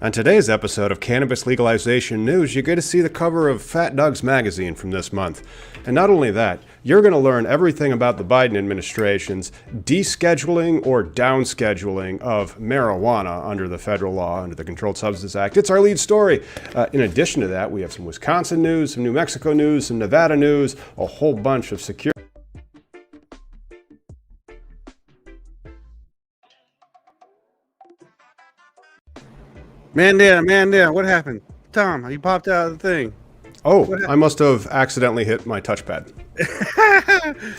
On today's episode of Cannabis Legalization News, you get to see the cover of Fat Doug's magazine from this month. And not only that, you're going to learn everything about the Biden administration's descheduling or downscheduling of marijuana under the federal law, under the Controlled Substances Act. It's our lead story. In addition to that, we have some Wisconsin news, some New Mexico news, some Nevada news, a whole bunch of security. Man down, what happened? Tom, you popped out of the thing. Oh, I must have accidentally hit my touchpad.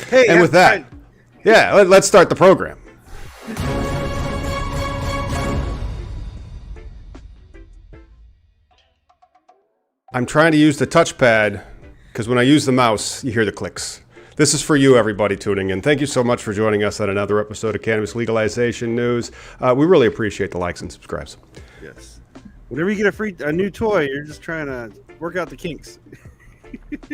Hey, and with that, let's start the program. I'm trying to use the touchpad because when I use the mouse, you hear the clicks. This is for you, everybody tuning in. Thank you so much for joining us on another episode of Cannabis Legalization News. We really appreciate the likes and subscribes. Yes. Whenever you get a new toy, you're just trying to work out the kinks.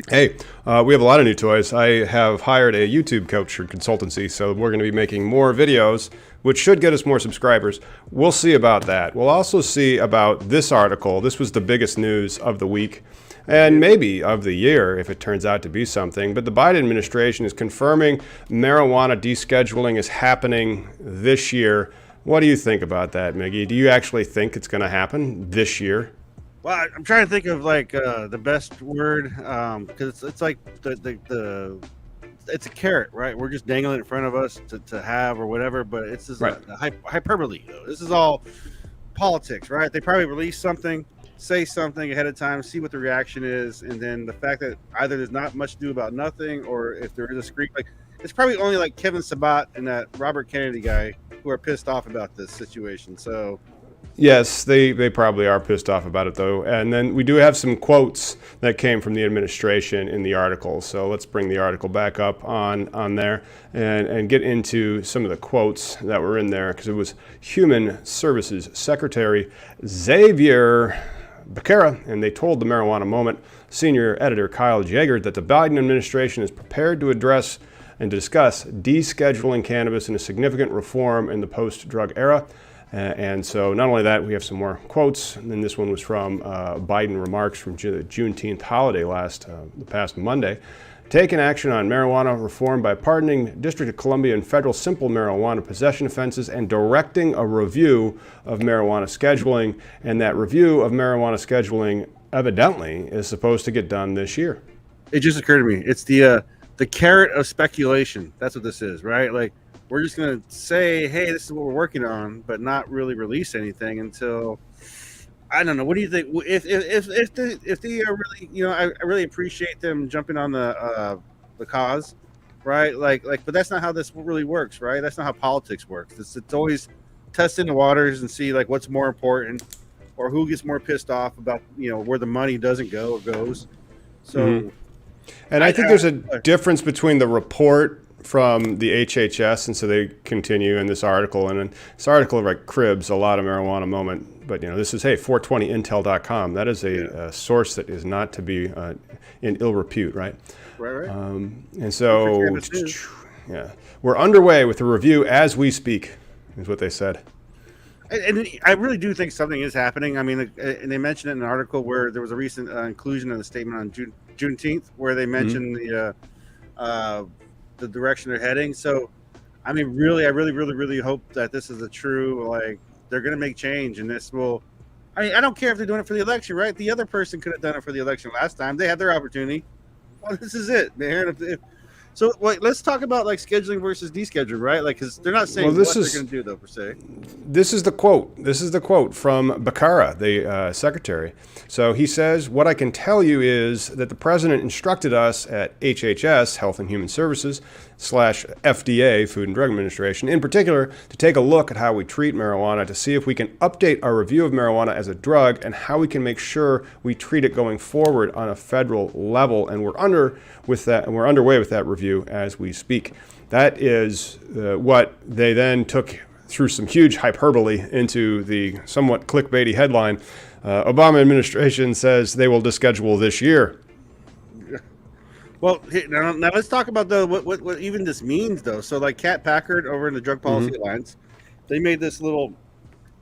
Hey, we have a lot of new toys. I have hired a YouTube coach or consultancy, so we're going to be making more videos, which should get us more subscribers. We'll see about that. We'll also see about this article. This was the biggest news of the week, and maybe of the year if it turns out to be something. But the Biden administration is confirming marijuana descheduling is happening this year. What do you think about that, Miggy? Do you actually think it's going to happen this year? Well, I'm trying to think of like the best word because it's like it's a carrot, right? We're just dangling it in front of us to have or whatever, but it's just right. a hyperbole. Though. This is all politics, right? They probably release something, say something ahead of time, see what the reaction is, and then the fact that either there's not much to do about nothing, or if there is a scream, like it's probably only like Kevin Sabat and that Robert Kennedy guy who are pissed off about this situation. So yes, they probably are pissed off about it, though. And then we do have some quotes that came from the administration in the article. So let's bring the article back up on there and get into some of the quotes that were in there, because it was Human Services Secretary Xavier Becerra, and they told the Marijuana Moment senior editor Kyle Jaeger that the Biden administration is prepared to address and to discuss descheduling cannabis and a significant reform in the post-drug era. And so not only that, we have some more quotes. And then this one was from Biden remarks from the Juneteenth holiday the past Monday. Taking action on marijuana reform by pardoning District of Columbia and federal simple marijuana possession offenses and directing a review of marijuana scheduling. And that review of marijuana scheduling evidently is supposed to get done this year. It just occurred to me. It's the carrot of speculation. That's what this is, right? Like, we're just going to say, hey, this is what we're working on, but not really release anything until, I don't know. What do you think? If they are really, I really appreciate them jumping on the cause, right? Like, but that's not how this really works, right? That's not how politics works. It's always testing the waters and see like what's more important or who gets more pissed off about, where the money doesn't go or goes. So, and I think there's a difference between the report from the HHS, and so they continue in this article, and in this article like cribs a lot of Marijuana Moment, but this is 420intel.com. That is a source that is not to be in ill repute, right? Right. And so we're underway with the review as we speak, is what they said. And I really do think something is happening. I mean, and they mentioned it in an article where there was a recent inclusion in the statement on Juneteenth where they mentioned the direction they're heading. So, I mean, really, I really hope that this is a true, like, they're going to make change, and this will. I mean, I don't care if they're doing it for the election, right? The other person could have done it for the election last time. They had their opportunity. Well, this is it, man. So let's talk about like scheduling versus descheduling, right? Like, because they're not saying what they're going to do, though, per se. This is the quote. This is the quote from Becerra, the secretary. So he says, "What I can tell you is that the president instructed us at HHS, Health and Human Services, /FDA, Food and Drug Administration, in particular, to take a look at how we treat marijuana to see if we can update our review of marijuana as a drug and how we can make sure we treat it going forward on a federal level. And we're underway with that review as we speak." That is what they then took through some huge hyperbole into the somewhat clickbaity headline. Obama administration says they will deschedule this year. Well, now let's talk about what even this means, though. So, like Kat Packard over in the Drug Policy Alliance, they made this little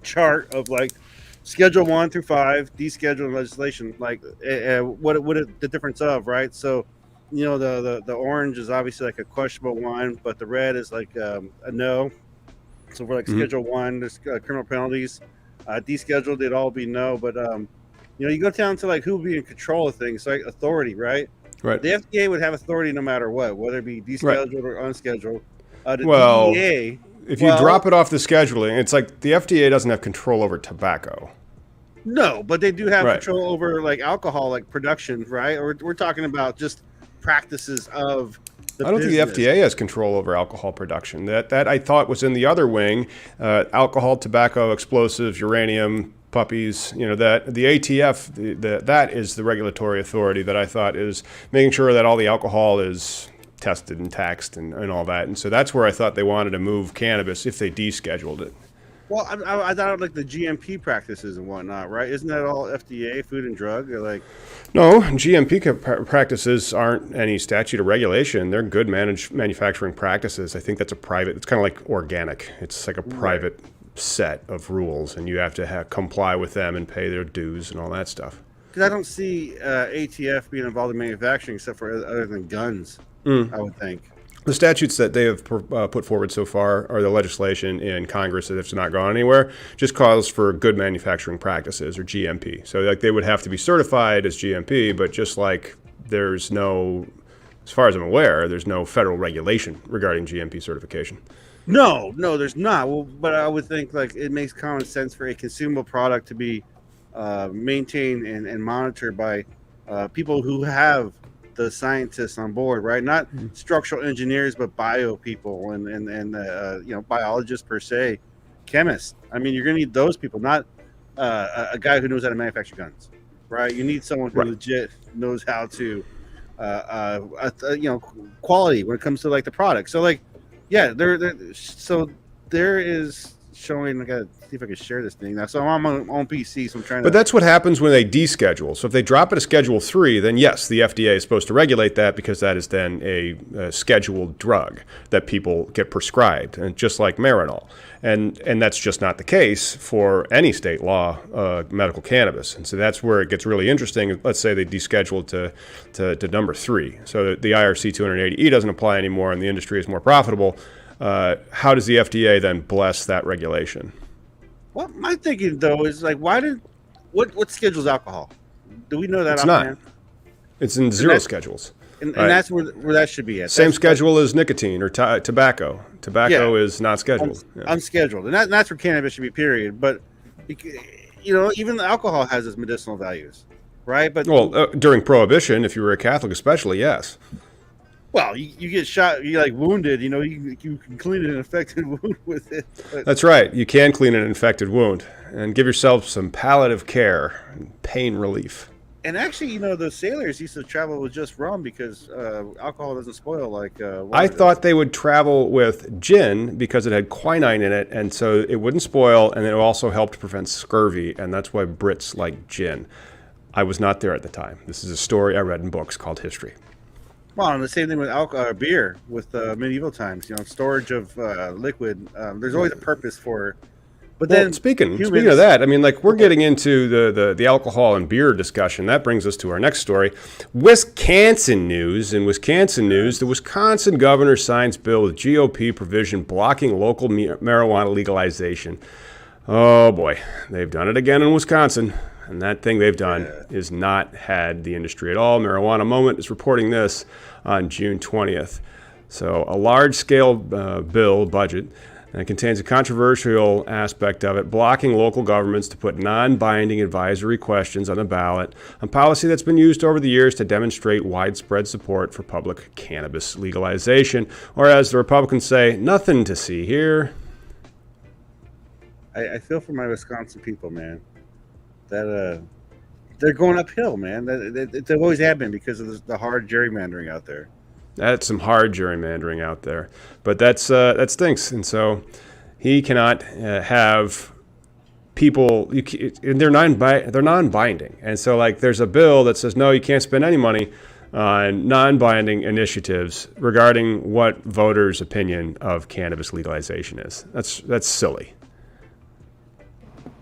chart of like Schedule 1 through 5, descheduling legislation. Like, what the difference of, right? So, the orange is obviously like a questionable one, but the red is like a no. So for like Mhm. Schedule 1, there's criminal penalties. Descheduled, it'd all be no. But you go down to like who would be in control of things, like authority, right? Right. The FDA would have authority no matter what, whether it be Right. descheduled or unscheduled. The Well, DEA, if you well, drop it off the scheduling, it's like the FDA doesn't have control over tobacco. no, but they do have Right. control over like alcohol, like production, right? Or we're talking about just practices of the I don't think the business. FDA has control over alcohol production. That I thought was in the other wing: alcohol, tobacco, explosives, uranium, puppies. That the ATF, that is the regulatory authority that I thought is making sure that all the alcohol is tested and taxed and all that. And so that's where I thought they wanted to move cannabis if they descheduled it. Well, I thought like the GMP practices and whatnot, right? Isn't that all FDA, Food and Drug? Or like, No, GMP practices aren't any statute or regulation. They're good manufacturing practices. I think that's a private. It's kind of like organic. It's like a private set of rules, and you have to comply with them and pay their dues and all that stuff. because I don't see ATF being involved in manufacturing except for other than guns. I would think. The statutes that they have put forward so far, or the legislation in Congress that has not gone anywhere, just calls for good manufacturing practices, or GMP. So like they would have to be certified as GMP, but just like there's no, as far as I'm aware, there's no federal regulation regarding GMP certification. No, there's not. Well, but I would think like it makes common sense for a consumable product to be maintained and monitored by people who have the scientists on board, right? Not structural engineers, but bio people and biologists per se, chemists. I mean, you're going to need those people, not a guy who knows how to manufacture guns, right? You need someone who legit knows how to, quality when it comes to like the product. So like, yeah, there is showing. I gotta see if I can share this thing now. So I'm on PC, so I'm trying to. But that's what happens when they deschedule. So if they drop it to Schedule 3, then yes, the FDA is supposed to regulate that because that is then a scheduled drug that people get prescribed, and just like Marinol. And that's just not the case for any state law medical cannabis. And so that's where it gets really interesting. Let's say they descheduled to number 3. So the IRC 280E doesn't apply anymore and the industry is more profitable. How does the FDA then bless that regulation? Well, my thinking though is like, what schedules alcohol? Do we know that? It's not. Offhand? It's in zero schedules. And Right. that's where that should be at. Same That's schedule as nicotine or tobacco. Tobacco is not scheduled. unscheduled, and that's where cannabis should be. Period. But even alcohol has its medicinal values, right? But during Prohibition, if you were a Catholic especially, yes. well, you get shot, you like wounded. You can clean an infected wound with it. But, That's right. You can clean an infected wound and give yourself some palliative care and pain relief. and actually, the sailors used to travel with just rum because alcohol doesn't spoil like. I thought they would travel with gin because it had quinine in it, and so it wouldn't spoil, and it also helped prevent scurvy, and that's why Brits like gin. I was not there at the time. This is a story I read in books called History. Well, and the same thing with beer with medieval times. Storage of liquid. There's always a purpose for. But then speaking of that, I mean, like we're getting into the alcohol and beer discussion. That brings us to our next story. Wisconsin news. In Wisconsin news, the Wisconsin governor signs bill with GOP provision blocking local marijuana legalization. Oh boy, they've done it again in Wisconsin. And that thing they've done is not had the industry at all. Marijuana Moment is reporting this on June 20th. So a large-scale bill budget. And it contains a controversial aspect of it, blocking local governments to put non-binding advisory questions on the ballot, a policy that's been used over the years to demonstrate widespread support for public cannabis legalization. Or as the Republicans say, nothing to see here. I feel for my Wisconsin people, man. That they're going uphill, man. They always have been because of the hard gerrymandering out there. That's some hard gerrymandering out there, but that stinks. And so he cannot have people. They're non-binding, and so like there's a bill that says no, you can't spend any money on non-binding initiatives regarding what voters' opinion of cannabis legalization is. That's silly.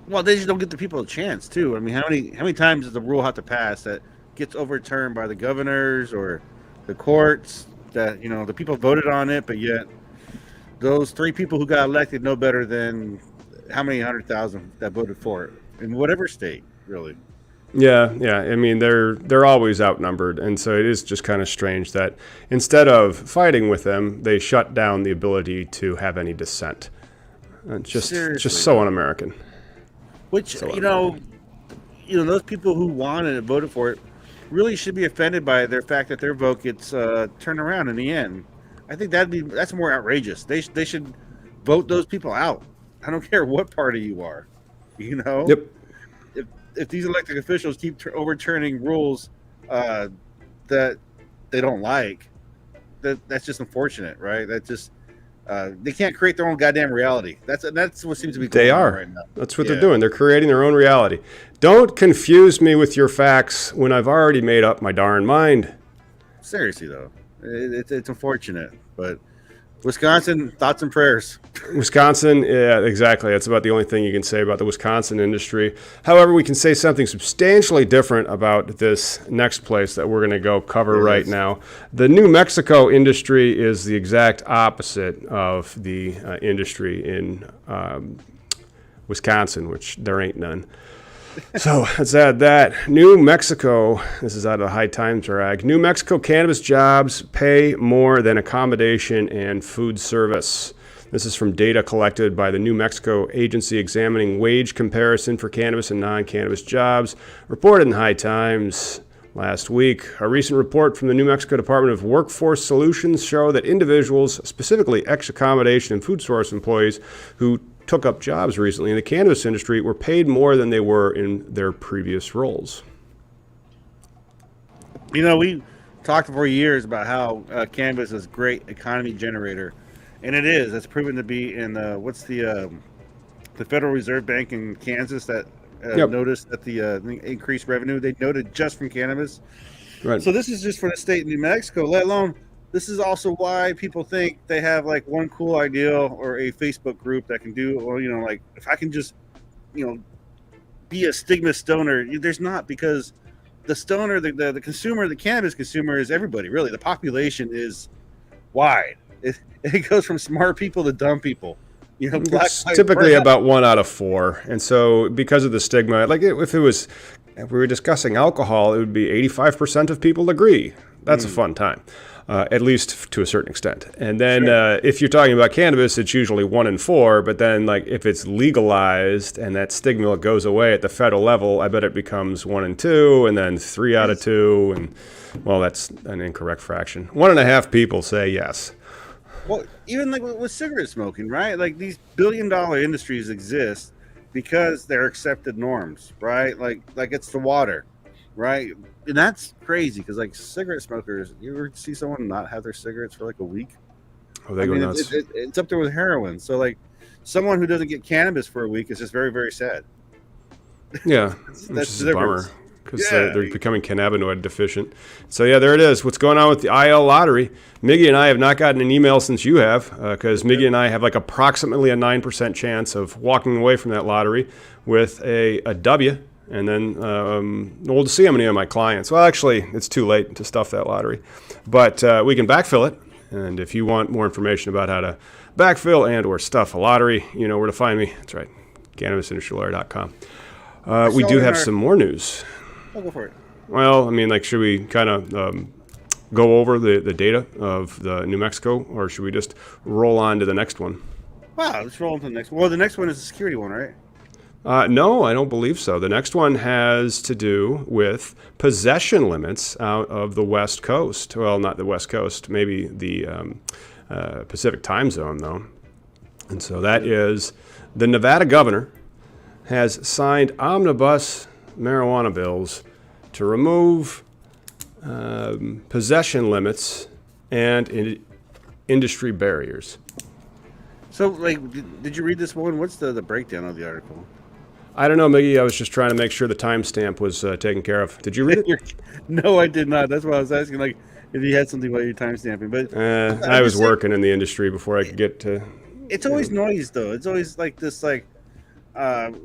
Well, they just don't give the people a chance too. I mean, how many times does the rule have to pass that gets overturned by the governors or the courts that the people voted on it, but yet those 3 people who got elected know better than how many 100,000 that voted for it in whatever state, really. Yeah, yeah. I mean, they're always outnumbered, and so it is just kind of strange that instead of fighting with them, they shut down the ability to have any dissent. It's just so un-American. Which those people who wanted and voted for it really should be offended by their fact that their vote gets turned around in the end. I think that's more outrageous. They should vote those people out. I don't care what party you are. Yep. If these elected officials keep overturning rules that they don't like, that's just unfortunate, right? That just they can't create their own goddamn reality. That's what seems to be going on right now. That's what they're doing. They're creating their own reality. Don't confuse me with your facts when I've already made up my darn mind. Seriously, though, it's unfortunate, but Wisconsin, thoughts and prayers. Wisconsin, yeah, exactly. That's about the only thing you can say about the Wisconsin industry. However, we can say something substantially different about this next place that we're going to go cover right now. The New Mexico industry is the exact opposite of the industry in Wisconsin, which there ain't none. So let's add that. New Mexico, this is out of the High Times rag. New Mexico cannabis jobs pay more than accommodation and food service. This is from data collected by the New Mexico agency examining wage comparison for cannabis and non-cannabis jobs, reported in High Times last week. A recent report from the New Mexico Department of Workforce Solutions show that individuals, specifically ex-accommodation and food source employees who took up jobs recently in the cannabis industry were paid more than they were in their previous roles. We talked for years about how cannabis is a great economy generator, and it is. It's proven to be in the Federal Reserve Bank in Kansas that noticed that the increased revenue they noted just from cannabis. Right. So this is just for the state of New Mexico, let alone. This is also why people think they have like one cool idea or a Facebook group that can do, or like if I can just, be a stigma stoner. There's not, because the stoner, the consumer, the cannabis consumer is everybody. Really, the population is wide. It goes from smart people to dumb people. It's typically about 1 out of 4, and so because of the stigma, like if we were discussing alcohol, it would be 85% of people agree. That's a fun time. At least to a certain extent. And then if you're talking about cannabis, it's usually 1 in 4. But then, like, if it's legalized and that stigma goes away at the federal level, I bet it becomes 1 in 2, and then 3 out of 2. And, well, that's an incorrect fraction. 1.5 people say yes. Well, even like with cigarette smoking, right? Like, these billion-dollar industries exist because they're accepted norms, right? Like it's the water, right? And that's crazy because, like, cigarette smokers, you ever see someone not have their cigarettes for like a week? Oh, they go nuts. It's up there with heroin. So, like, someone who doesn't get cannabis for a week is just very, very sad. Yeah, that's a bummer because they're becoming cannabinoid deficient. So, yeah, there it is. What's going on with the IL lottery? Miggy and I have not gotten an email since you have, because Miggy and I have like approximately a 9% chance of walking away from that lottery with a W. And then we'll see how many of my clients. Well, actually, it's too late to stuff that lottery. But we can backfill it. And if you want more information about how to backfill and or stuff a lottery, you know where to find me. That's right, CannabisIndustryLawyer.com. We do have some more news. I'll go for it. Well, I mean, like, should we kind of go over the data of the New Mexico, or should we just roll on to the next one? Wow, let's roll on to the next one. Well, the next one is the security one, right? No, I don't believe so. The next one has to do with possession limits out of the West Coast. Well, not the West Coast, maybe the Pacific time zone, though. And so that is the Nevada governor has signed omnibus marijuana bills to remove possession limits and industry barriers. So, like, did you read this one? What's the breakdown of the article? I don't know, Miggy. I was just trying to make sure the timestamp was taken care of. Did you read it? No, I did not. That's why I was asking, like, if you had something about your timestamping. But I was working in the industry before I could get to. It's always noise, though. It's always like this, like,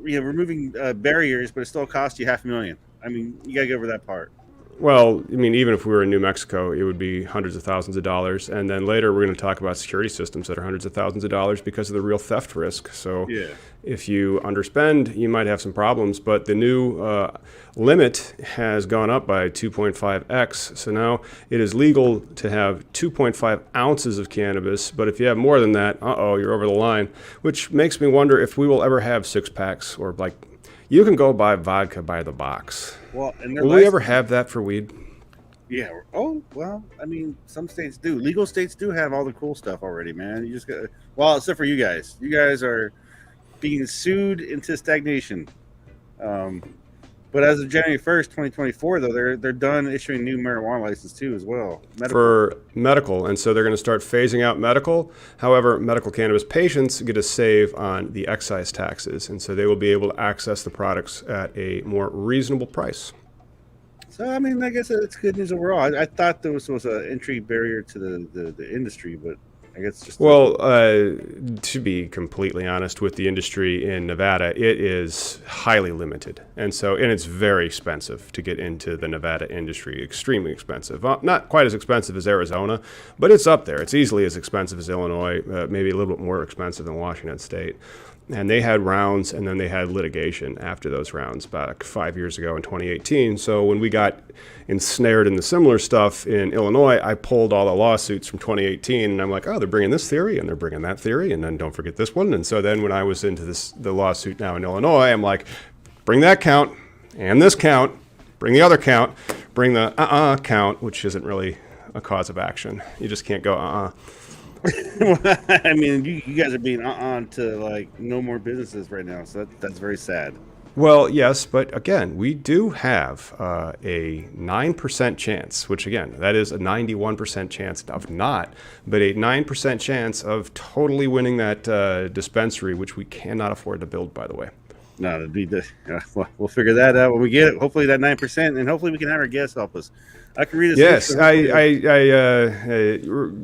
removing barriers, but it still costs you $500,000. I mean, you gotta get over that part. Well, I mean, even if we were in New Mexico, it would be hundreds of thousands of dollars. And then later, we're going to talk about security systems that are hundreds of thousands of dollars because of the real theft risk. So Yeah. if you underspend, you might have some problems. But the new limit has gone up by 2.5x. So now it is legal to have 2.5 ounces of cannabis. But if you have more than that, you're over the line, which makes me wonder if we will ever have six packs or like you can go buy vodka by the box. Well, and will we ever have that for weed? Yeah. Oh, well, I mean, some states do. Legal states do have all the cool stuff already, man. You just got, well, except for you guys. You guys are being sued into stagnation. But as of January 1st, 2024, though, they're done issuing new marijuana license too, as well. For medical, and so they're going to start phasing out medical. However, medical cannabis patients get a save on the excise taxes, and so they will be able to access the products at a more reasonable price. So, I mean, I guess it's good news overall. I thought there was an entry barrier to the industry, but I guess just to be completely honest with the industry in Nevada, it is highly limited, and it's very expensive to get into the Nevada industry. Extremely expensive. Not quite as expensive as Arizona, but it's up there. It's easily as expensive as Illinois, maybe a little bit more expensive than Washington State. And they had rounds, and then they had litigation after those rounds back 5 years ago in 2018. So when we got ensnared in the similar stuff in Illinois, I pulled all the lawsuits from 2018, and I'm like, they're bringing this theory, and they're bringing that theory, and then don't forget this one. And so then when I was into the lawsuit now in Illinois, I'm like, bring that count and this count, bring the other count, bring the count, which isn't really a cause of action. You just can't go I mean, you guys are being to like no more businesses right now, so that's very sad. Well, yes, but again, we do have a 9% chance, which again, that is a 91% chance of not, but a 9% chance of totally winning that dispensary, which we cannot afford to build, by the way. No, we'll figure that out when we get it. Hopefully that 9%, and hopefully we can have our guests help us. I can read it. Yes,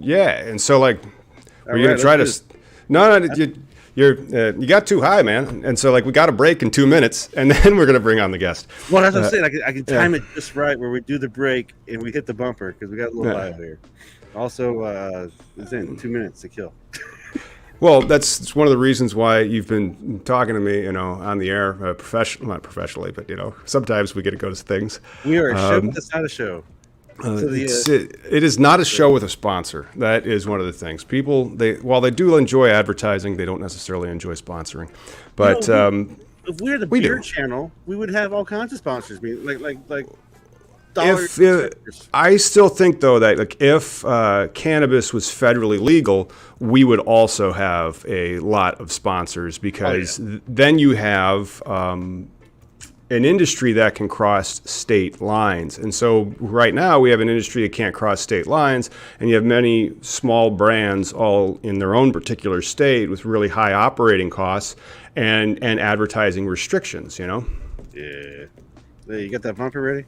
yeah, and so like, we're gonna try to. No, you got too high, man, and so like we got a break in 2 minutes, and then we're gonna bring on the guest. Well, that's what I'm saying. I can time it just right where we do the break and we hit the bumper because we got a little live here. Also, it's in 2 minutes to kill. Well, that's one of the reasons why you've been talking to me, on the air, not professionally, but sometimes we get to go to things. We are a show, but it's not a show. It is not a show with a sponsor. That is one of the things. People, while they do enjoy advertising, they don't necessarily enjoy sponsoring. But if we were the beer channel, we would have all kinds of sponsors. Like I still think though that like if cannabis was federally legal, we would also have a lot of sponsors because then you have an industry that can cross state lines. And so right now we have an industry that can't cross state lines, and you have many small brands all in their own particular state with really high operating costs and advertising restrictions, Yeah. You got that bumper ready?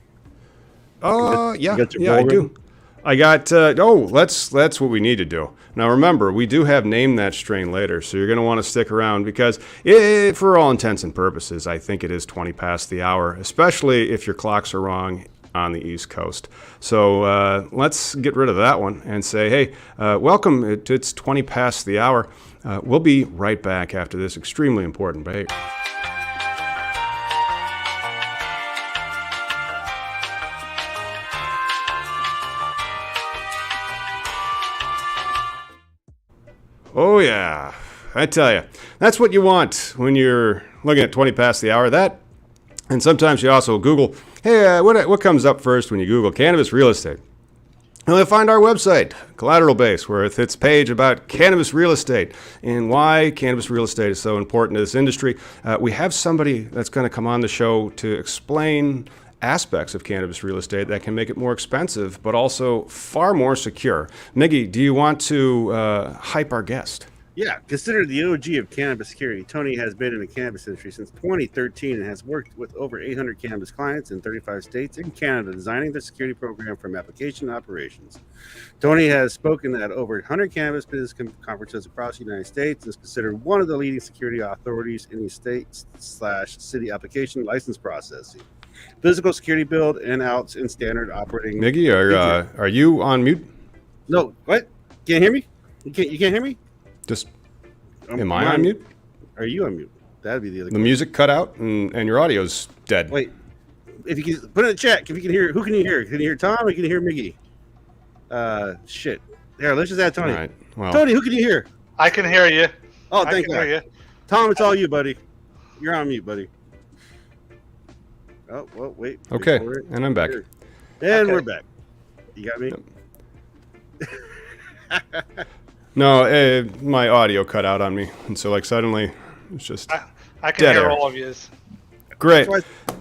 Yeah, I do. I got, that's what we need to do. Now remember, we do have Name That Strain later, so you're going to want to stick around because for all intents and purposes, I think it is 20 past the hour, especially if your clocks are wrong on the East Coast. So let's get rid of that one and say, hey, welcome, it's 20 past the hour. We'll be right back after this extremely important break. Oh, yeah. I tell you, that's what you want when you're looking at 20 past the hour. That, and sometimes you also Google, hey, what comes up first when you Google cannabis real estate? And you'll find our website, Collateral Base, with its page about cannabis real estate and why cannabis real estate is so important to this industry. We have somebody that's going to come on the show to explain aspects of cannabis real estate that can make it more expensive, but also far more secure. Miggy, do you want to hype our guest? Yeah, considered the OG of cannabis security, Tony has been in the cannabis industry since 2013 and has worked with over 800 cannabis clients in 35 states and Canada, designing the security program from application to operations. Tony has spoken at over 100 cannabis business conferences across the United States and is considered one of the leading security authorities in the state/city application license processing, physical security build and outs in standard operating. Miggy, are you on mute? No, what? Can't hear me? You can't hear me? Just am I on mute? Are you on mute? That'd be the other. The music cut out and your audio's dead. Wait, if you can put in the chat, if you can hear, who can you hear? Can you hear Tom or can you hear Miggy? Shit. There, let's just add Tony. All right. Well, Tony, who can you hear? I can hear you. Oh, thank God. Hear you. Tom, it's all you, buddy. You're on mute, buddy. Oh, well, wait. okay, and I'm back. And Okay. we're back. You got me? No, my audio cut out on me, and so like suddenly it's just I can dead hear air. all of you. Great. That's why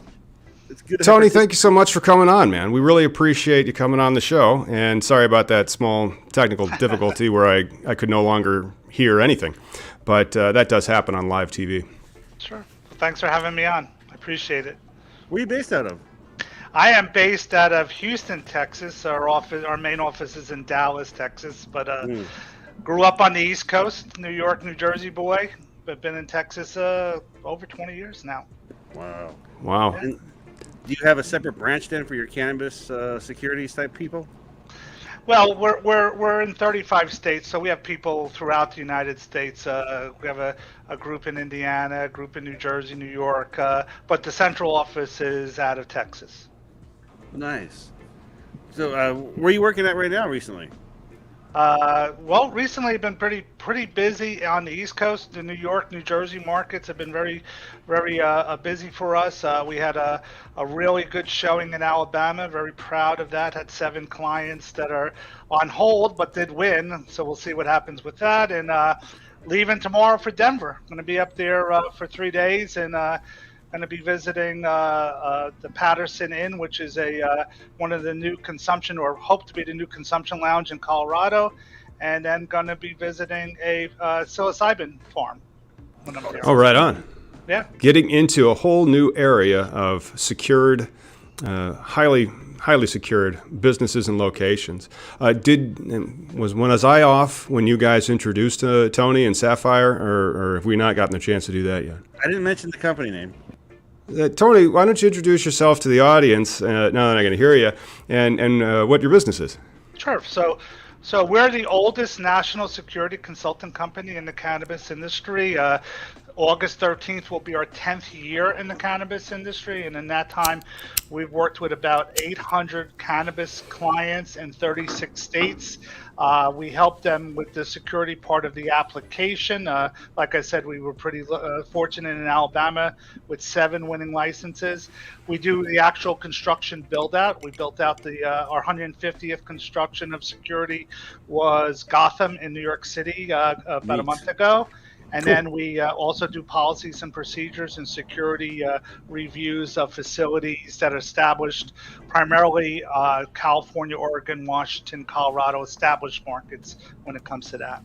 it's good to Tony, have thank you so much for coming on, man. We really appreciate you coming on the show, and sorry about that small technical difficulty where I could no longer hear anything, but that does happen on live TV. Sure. Well, thanks for having me on. I appreciate it. Where are you based out of? I am based out of Houston, Texas. Our main office is in Dallas, Texas, but grew up on the East Coast, New York, New Jersey boy, but been in Texas over 20 years now. Wow. Wow. And do you have a separate branch then for your cannabis securities type people? Well, we're in 35 states, so we have people throughout the United States. We have a group in Indiana, a group in New Jersey, New York, but the central office is out of Texas. Nice. So, where are you working at right now recently? Well, recently I've been pretty busy on the East Coast. The New York, New Jersey markets have been very busy for us. We had a really good showing in Alabama. Very proud of that. Had 7 clients that are on hold but did win. So we'll see what happens with that. And leaving tomorrow for Denver. I'm going to be up there for 3 days and going to be visiting the Patterson Inn, which is one of the new consumption, or hope to be the new consumption lounge in Colorado, and then going to be visiting a psilocybin farm when I'm there. Oh, right on. Yeah. Getting into a whole new area of secured, highly secured businesses and locations. Was I off when you guys introduced Tony and Sapphire, or have we not gotten the chance to do that yet? I didn't mention the company name. Tony, why don't you introduce yourself to the audience now that I can hear you, and what your business is? Sure. So we're the oldest national security consultant company in the cannabis industry. August 13th will be our 10th year in the cannabis industry, and in that time, we've worked with about 800 cannabis clients in 36 states. We help them with the security part of the application. Like I said, we were pretty fortunate in Alabama with 7 winning licenses. We do the actual construction build out. We built out our 150th construction of security was Gotham in New York City about a month ago. And then we also do policies and procedures and security reviews of facilities that are established primarily California, Oregon, Washington, Colorado established markets when it comes to that.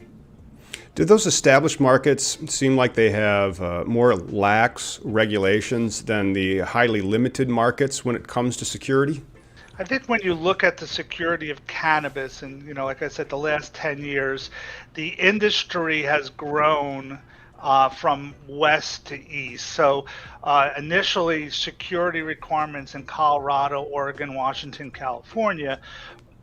Do those established markets seem like they have more lax regulations than the highly limited markets when it comes to security? I think when you look at the security of cannabis, and like I said, the last 10 years, the industry has grown from west to east. So initially, security requirements in Colorado, Oregon, Washington, California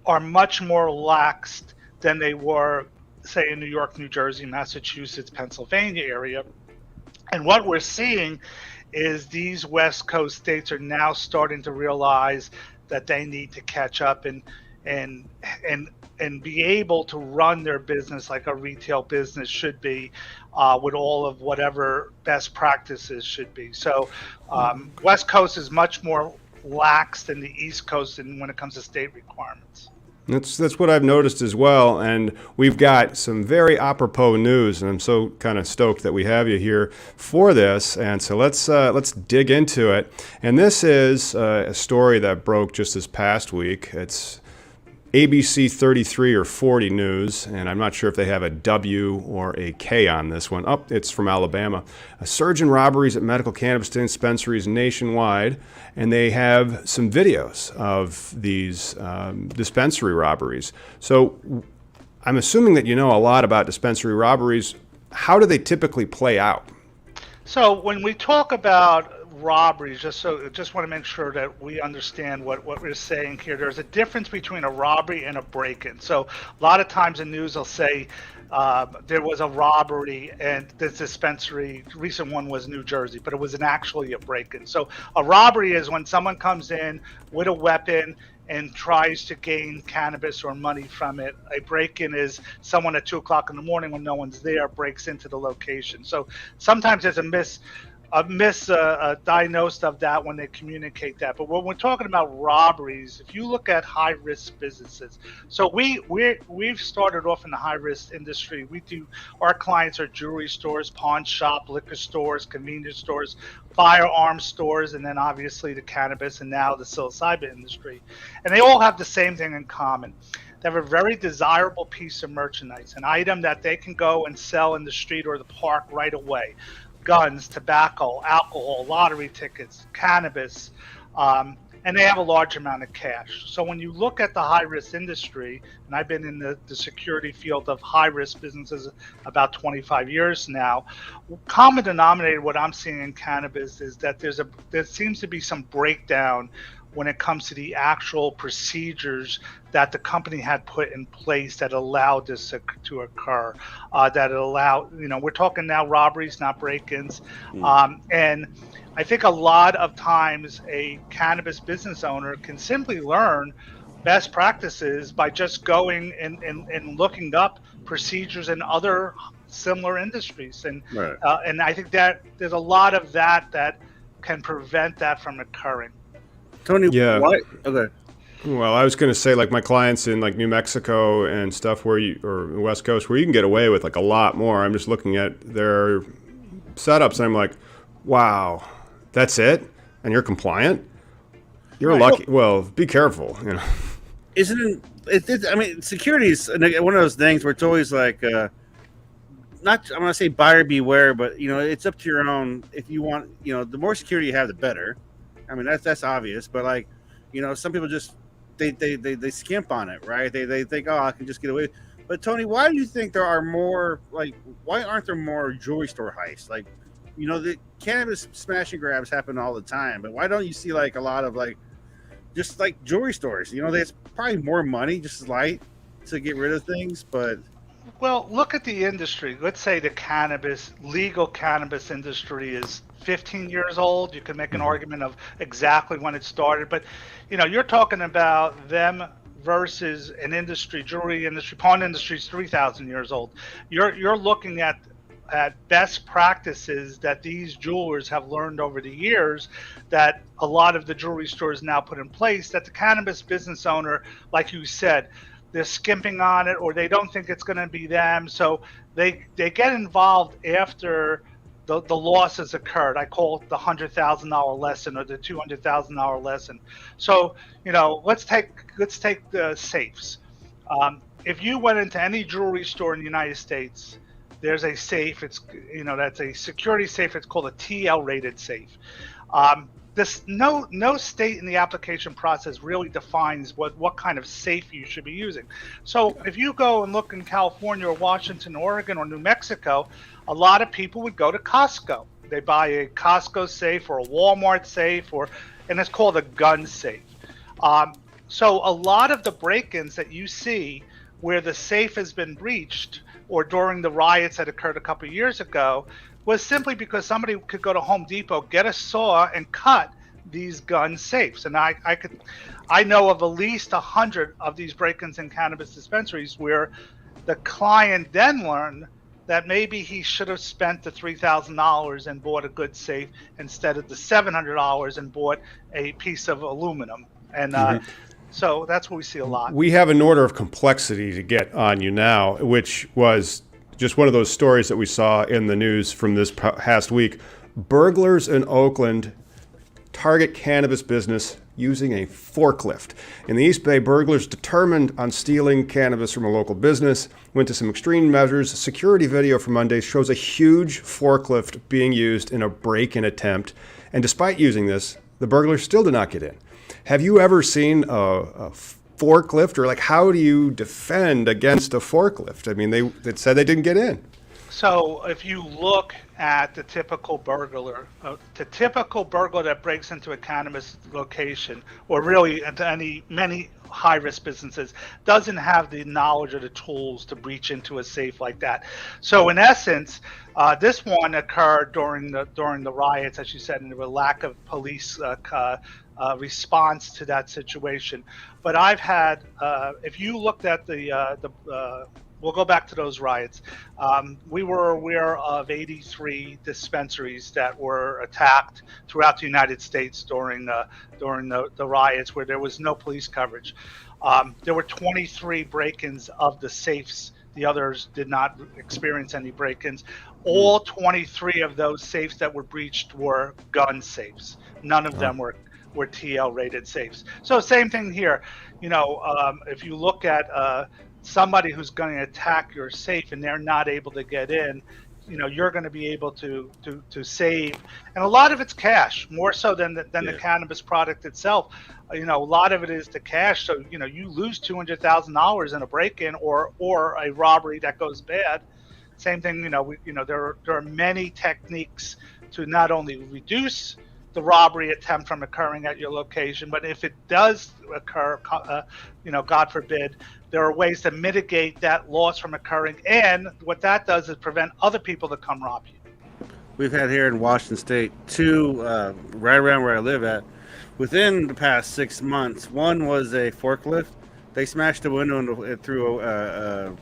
are much more laxed than they were, say, in New York, New Jersey, Massachusetts, Pennsylvania area. And what we're seeing is these West Coast states are now starting to realize that they need to catch up and be able to run their business like a retail business should be, with all of whatever best practices should be. So West Coast is much more lax than the East Coast when it comes to state requirements. That's what I've noticed as well, and we've got some very apropos news, and I'm so kind of stoked that we have you here for this. And so let's dig into it. And this is a story that broke just this past week. It's ABC 33 or 40 News, and I'm not sure if they have a W or a K on this one. Oh, it's from Alabama. A surge in robberies at medical cannabis dispensaries nationwide, and they have some videos of these dispensary robberies. So I'm assuming that you know a lot about dispensary robberies. How do they typically play out? So when we talk about robberies, just want to make sure that we understand what we're saying here. There's a difference between a robbery and a break-in. So a lot of times the news will say there was a robbery and this dispensary, recent one was New Jersey, but it was actually a break-in. So a robbery is when someone comes in with a weapon and tries to gain cannabis or money from it. A break-in is someone at 2 o'clock in the morning when no one's there breaks into the location. So sometimes there's a misdiagnosed of that when they communicate that. But when we're talking about robberies, if you look at high-risk businesses, so we've started off in the high-risk industry. Our clients are jewelry stores, pawn shop, liquor stores, convenience stores, firearm stores, and then obviously the cannabis and now the psilocybin industry. And they all have the same thing in common. They have a very desirable piece of merchandise, an item that they can go and sell in the street or the park right away. Guns, tobacco, alcohol, lottery tickets, cannabis, and they have a large amount of cash. So when you look at the high-risk industry, and I've been in the security field of high-risk businesses about 25 years now, common denominator what I'm seeing in cannabis is that there seems to be some breakdown when it comes to the actual procedures that the company had put in place that allowed this to occur, that allow, we're talking now robberies, not break-ins. And I think a lot of times a cannabis business owner can simply learn best practices by just going and looking up procedures in other similar industries. And, Right. And I think that there's a lot of that can prevent that from occurring. Tony, Yeah. what? Okay. Well, I was going to say, like, my clients in like New Mexico and stuff or the West Coast, where you can get away with like a lot more. I'm just looking at their setups and I'm like, wow, that's it? And you're compliant? You're Right. lucky. Well, be careful, Isn't it? I mean, security is one of those things where it's always like, not, I'm gonna say buyer beware, but it's up to your own. If you want, the more security you have, the better. I mean, that's obvious, but like, some people just they skimp on it, right? They think, oh, I can just get away. But Tony, why do you think there are more, like, why aren't there more jewelry store heists? Like, the cannabis smash and grabs happen all the time, but why don't you see like a lot of like, just like jewelry stores? There's probably more money, just light, to get rid of things, but. Well, look at the industry. Let's say the legal cannabis industry is 15 years old. You can make an argument of exactly when it started, but you're talking about them versus an industry, jewelry industry, pawn industry is 3,000 years old. You're looking at best practices that these jewelers have learned over the years that a lot of the jewelry stores now put in place, that the cannabis business owner, like you said, they're skimping on it, or they don't think it's going to be them. So they get involved after the losses occurred. I call it the $100,000 lesson or the $200,000 lesson. So, let's take the safes. If you went into any jewelry store in the United States, there's a safe. It's, that's a security safe. It's called a TL rated safe. No state in the application process really defines what kind of safe you should be using. So if you go and look in California or Washington, Oregon, or New Mexico, a lot of people would go to Costco. They buy a Costco safe or a Walmart safe, and it's called a gun safe. So a lot of the break-ins that you see where the safe has been breached, or during the riots that occurred a couple of years ago, was simply because somebody could go to Home Depot, get a saw, and cut these gun safes. And I know of at least 100 of these break-ins in cannabis dispensaries where the client then learned that maybe he should have spent the $3,000 and bought a good safe instead of the $700 and bought a piece of aluminum. And so that's what we see a lot. We have an order of complexity to get on you now, which was just one of those stories that we saw in the news from this past week. Burglars in Okland target cannabis business using a forklift. In the East Bay, burglars determined on stealing cannabis from a local business went to some extreme measures. Security video from Monday shows a huge forklift being used in a break-in attempt. And despite using this, the burglars still did not get in. Have you ever seen a forklift, or like, how do you defend against a forklift? I mean, they said they didn't get in. So if you look at the typical burglar that breaks into a cannabis location, or really into many high-risk businesses, doesn't have the knowledge or the tools to breach into a safe like that. So in essence, this one occurred during the riots, as you said, and there was a lack of police response to that situation. But I've had, if you looked at we'll go back to those riots. We were aware of 83 dispensaries that were attacked throughout the United States during the riots, where there was no police coverage. There were 23 break-ins of the safes. The others did not experience any break-ins. All 23 of those safes that were breached were gun safes. None of them were TL-rated safes. So same thing here. If you look at somebody who's going to attack your safe and they're not able to get in, you're going to be able to save. And a lot of it's cash, more so than the cannabis product itself. A lot of it is the cash. So, you lose $200,000 in a break-in or a robbery that goes bad. Same thing, there are many techniques to not only reduce the robbery attempt from occurring at your location, but if it does occur, God forbid, there are ways to mitigate that loss from occurring, and what that does is prevent other people to come rob you. We've had here in Washington State two, right around where I live at, within the past 6 months. One was a forklift. They smashed the window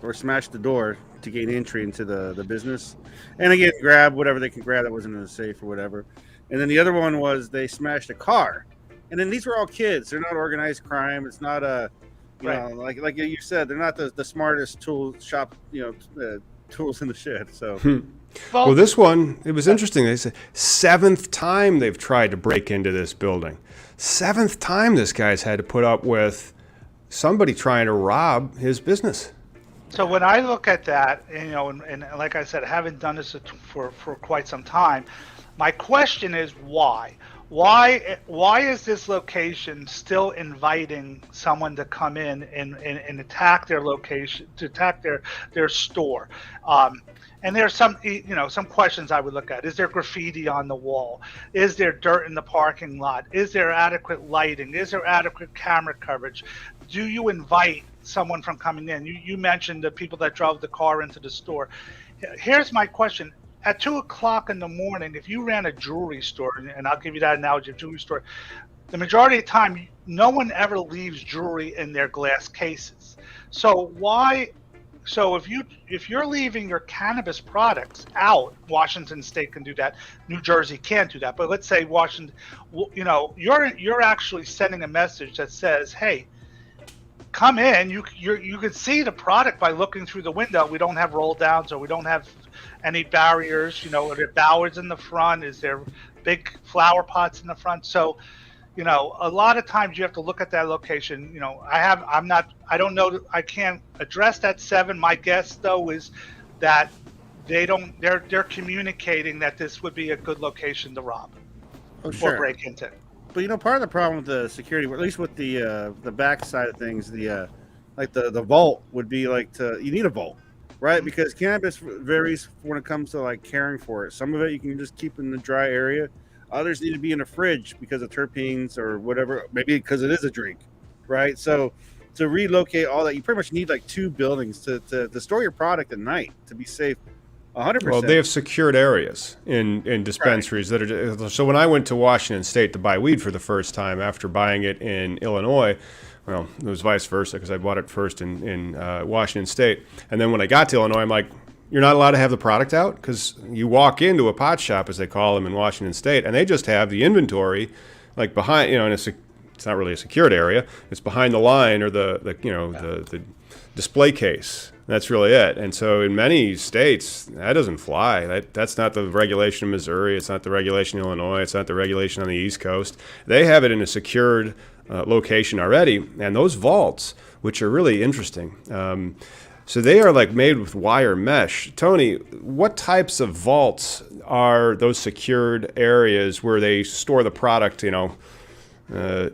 or smashed the door to gain entry into the business, and again, grab whatever they can grab that wasn't in the safe or whatever. And then the other one was they smashed a car. And then these were all kids. They're not organized crime. It's not like you said, they're not the smartest tools in the shed. So, well, this one, it was interesting. They said 7th time they've tried to break into this building. 7th time this guy's had to put up with somebody trying to rob his business. So when I look at that, and like I said, I haven't done this for quite some time. My question is why? Why is this location still inviting someone to come in and attack their location, to attack their store? And there's some questions I would look at. Is there graffiti on the wall? Is there dirt in the parking lot? Is there adequate lighting? Is there adequate camera coverage? Do you invite someone from coming in? You mentioned the people that drove the car into the store. Here's my question. At 2 o'clock in the morning, if you ran a jewelry store, and I'll give you that analogy of jewelry store, the majority of the time, no one ever leaves jewelry in their glass cases. So if you're leaving your cannabis products out, Washington State can do that. New Jersey can't do that. But let's say Washington, you're actually sending a message that says, hey, come in. You could see the product by looking through the window. We don't have roll downs, or we don't have any barriers. Are there bowers in the front? Is there big flower pots in the front? So, a lot of times you have to look at that location. I don't know. I can't address that 7. My guess though is that they're communicating that this would be a good location to rob or break into. But part of the problem with the security, or at least with the back side of things, the vault would be you need a vault, right? Mm-hmm. Because cannabis varies when it comes to caring for it. Some of it you can just keep in the dry area. Others need to be in a fridge because of terpenes or whatever, maybe because it is a drink, right? So to relocate all that, you pretty much need 2 buildings to store your product at night to be safe. 100%. Well, they have secured areas in dispensaries that are. So when I went to Washington State to buy weed for the first time after buying it in Illinois, well, it was vice versa because I bought it first in Washington State, and then when I got to Illinois, I'm like, you're not allowed to have the product out, because you walk into a pot shop, as they call them in Washington State, and they just have the inventory behind, and it's not really a secured area. It's behind the line or the display case. That's really it. And so in many states, that doesn't fly. That's not the regulation in Missouri. It's not the regulation in Illinois. It's not the regulation on the East Coast. They have it in a secured location already. And those vaults, which are really interesting, so they are like made with wire mesh. Tony, what types of vaults are those secured areas where they store the product,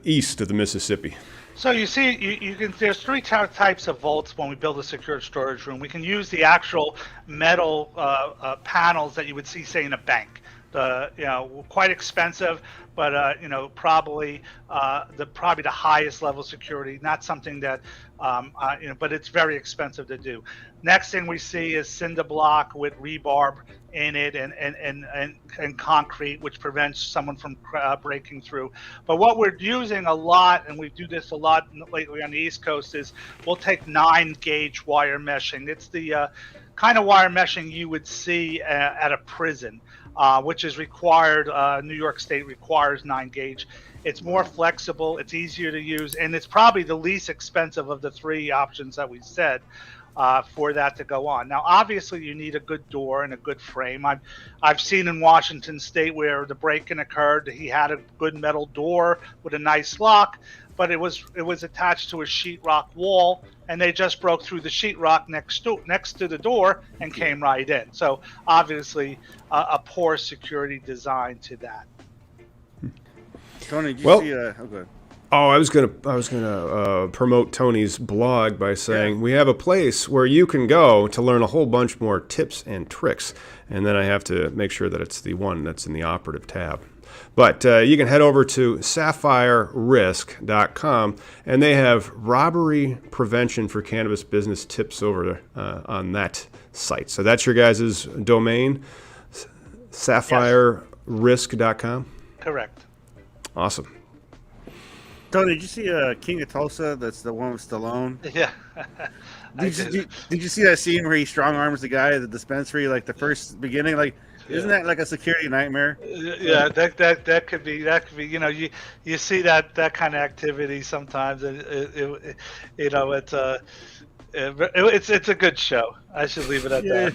east of the Mississippi? So you see, you can. There's three types of vaults when we build a secured storage room. We can use the actual metal panels that you would see, say, in a bank. Quite expensive, but probably the highest level security. Not something that, but it's very expensive to do. Next thing we see is cinder block with rebarb in it and concrete, which prevents someone from breaking through. But what we're using a lot, and we do this a lot lately on the East Coast, is we'll take 9-gauge wire meshing. It's the kind of wire meshing you would see at a prison. Which is required. New York State requires 9-gauge. It's more flexible, it's easier to use, and it's probably the least expensive of the three options that we said for that to go on. Now, obviously, you need a good door and a good frame. I've seen in Washington State where the break-in occurred. He had a good metal door with a nice lock, but it was attached to a sheetrock wall, and they just broke through the sheetrock next to the door and came right in. So obviously, a poor security design to that. Tony, did you see? Good. Oh, I was gonna promote Tony's blog by saying we have a place where you can go to learn a whole bunch more tips and tricks, and then I have to make sure that it's the one that's in the operative tab. But you can head over to sapphirerisk.com, and they have robbery prevention for cannabis business tips over on that site. So that's your guys' domain, sapphirerisk.com? Correct. Awesome. Tony, did you see King of Tulsa? That's the one with Stallone. Yeah. Did you see that scene where he strong arms the guy at the dispensary, like the first beginning? Like, isn't that like a security nightmare? Yeah, that could be. You see that kind of activity sometimes. It's a good show. I should leave it at that.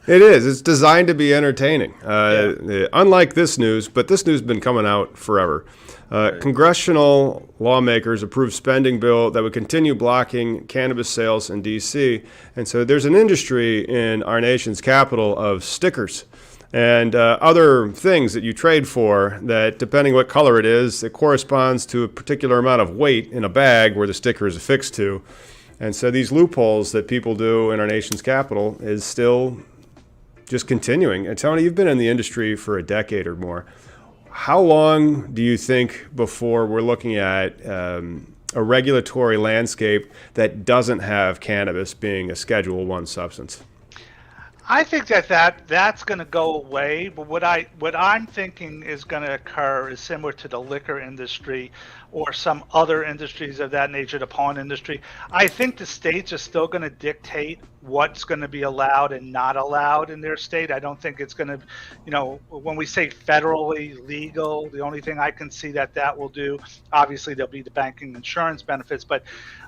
It is. It's designed to be entertaining. Unlike this news, but this news has been coming out forever. Congressional lawmakers approved spending bill that would continue blocking cannabis sales in D.C. And so there's an industry in our nation's capital of stickers and other things that you trade for that, depending what color it is, it corresponds to a particular amount of weight in a bag where the sticker is affixed to. And so these loopholes that people do in our nation's capital is still just continuing. And Tony, you've been in the industry for a decade or more. How long do you think before we're looking at a regulatory landscape that doesn't have cannabis being a Schedule I substance? I think that's going to go away, but what I'm thinking is going to occur is similar to the liquor industry or some other industries of that nature, the pawn industry. I think the states are still going to dictate what's going to be allowed and not allowed in their state. I don't think it's going to, when we say federally legal, the only thing I can see that will do, obviously there'll be the banking insurance benefits, but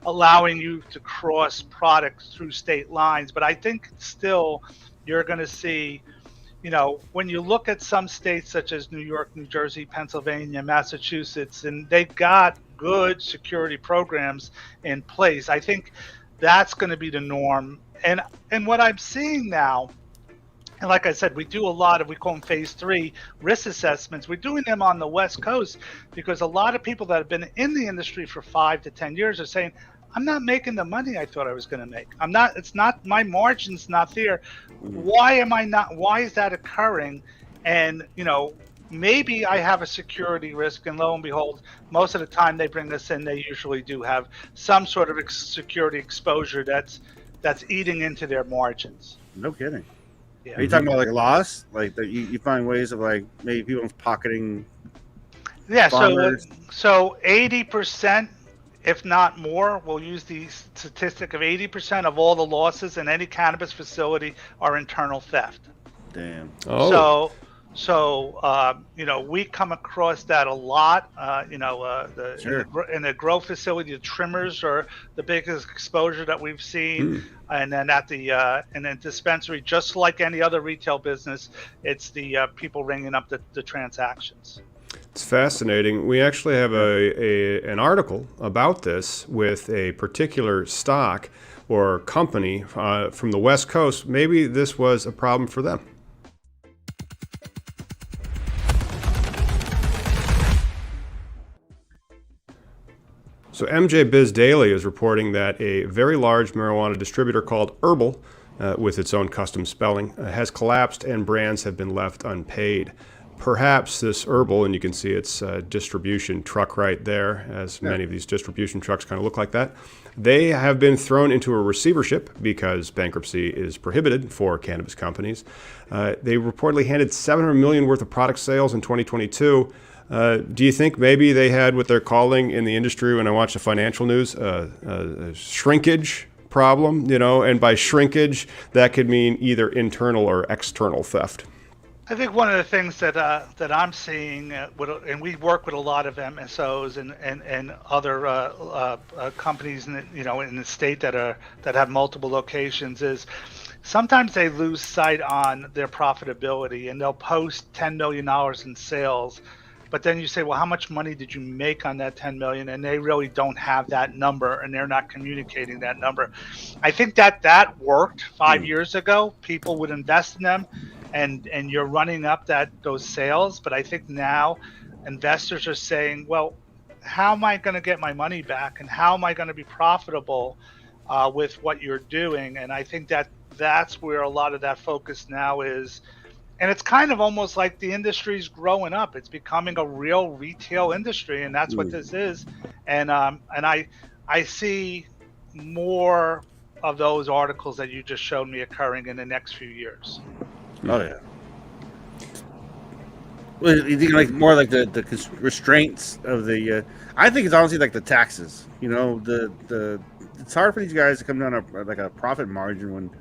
allowing you to cross products through state lines. But I think still you're going to see, when you look at some states such as New York, New Jersey, Pennsylvania, Massachusetts, and they've got good security programs in place, I think that's going to be the norm. And what I'm seeing now, and like I said, we do a lot of, we call them phase 3 risk assessments. We're doing them on the West Coast because a lot of people that have been in the industry for 5 to 10 years are saying, I'm not making the money I thought I was going to make. It's not, my margin's not there. Why am I not, why is that occurring? And, maybe I have a security risk, and lo and behold, most of the time they bring us in, they usually do have some sort of security exposure that's eating into their margins. No kidding. Yeah. Are you talking about like loss? Like that you find ways of like maybe people pocketing? Yeah. farmers? So 80%. If not more, we'll use the statistic of 80% of all the losses in any cannabis facility are internal theft. Damn. Oh. So, we come across that a lot. Sure. In the grow facility, the trimmers are the biggest exposure that we've seen. And then and then dispensary, just like any other retail business, it's the people ringing up the transactions. It's fascinating. We actually have an article about this with a particular stock or company from the West Coast. Maybe this was a problem for them. So MJ Biz Daily is reporting that a very large marijuana distributor called Herbal, with its own custom spelling, has collapsed and brands have been left unpaid. Perhaps this Herbal, and you can see its distribution truck right there, as many of these distribution trucks kind of look like that. They have been thrown into a receivership because bankruptcy is prohibited for cannabis companies. They reportedly handed $700 million worth of product sales in 2022. Do you think maybe they had what they're calling in the industry, when I watch the financial news, a shrinkage problem, and by shrinkage, that could mean either internal or external theft? I think one of the things that I'm seeing, and we work with a lot of MSOs and other companies in the state that have multiple locations, is sometimes they lose sight on their profitability, and they'll post $10 million in sales. But then you say, well, how much money did you make on that 10 million? And they really don't have that number, and they're not communicating that number. I think that worked 5 years ago. People would invest in them, and you're running up those sales. But I think now investors are saying, well, how am I going to get my money back, and how am I going to be profitable with what you're doing? And I think that's where a lot of that focus now is. And it's kind of almost like the industry's growing up. It's becoming a real retail industry, and that's what this is. And I see more of those articles that you just showed me occurring in the next few years. Oh yeah. Well, you think like more like the restraints of the? I think it's honestly like the taxes. It's hard for these guys to come down like a profit margin when